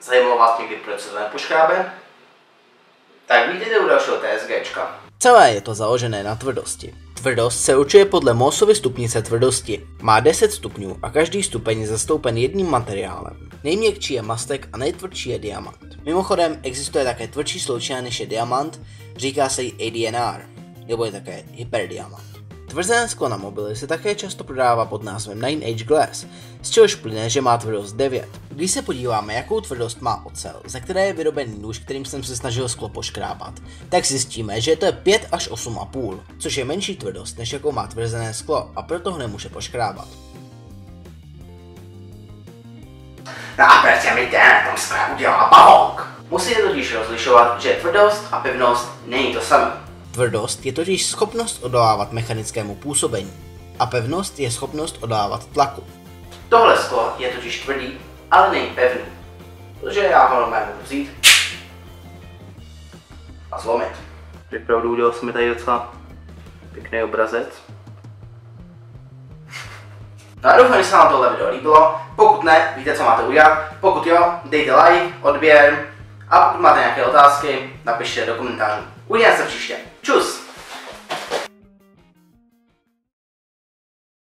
Zajímalo vás někdy, proč se to nepoškrábe? Tak vítejte u dalšího TSGčka. Celé je to založené na tvrdosti. Tvrdost se určuje podle Mohsovy stupnice tvrdosti. Má 10 stupňů a každý stupeň je zastoupen jedním materiálem. Nejměkčí je mastek a nejtvrdší je diamant. Mimochodem existuje také tvrdší sloučenina než je diamant, říká se jí ADNR, nebo je také hyperdiamant. Tvrzené sklo na mobily se také často prodává pod názvem 9H Glass, z čehož plyne, že má tvrdost 9. Když se podíváme, jakou tvrdost má ocel, ze které je vyrobený nůž, kterým jsem se snažil sklo poškrábat, tak zjistíme, že to je 5 až 8,5, což je menší tvrdost, než jakou má tvrzené sklo, a proto ho nemůže poškrábat. No a proč mi ten tom skle udělala pavouk? Musíte totiž rozlišovat, že tvrdost a pevnost není to samé. Tvrdost je totiž schopnost odolávat mechanickému působení a pevnost je schopnost odolávat tlaku. Tohle sklo je totiž tvrdý, ale není pevný. Protože já ho normálně můžu vzít a zlomit. Připravdu udělal se mi tady docela pěkný obrazec. No a doufám, že se vám tohle video líbilo. Pokud ne, víte, co máte udělat. Pokud jo, dejte like, odběr a pokud máte nějaké otázky, napište do komentářů. Uvidíme se příště. Čus!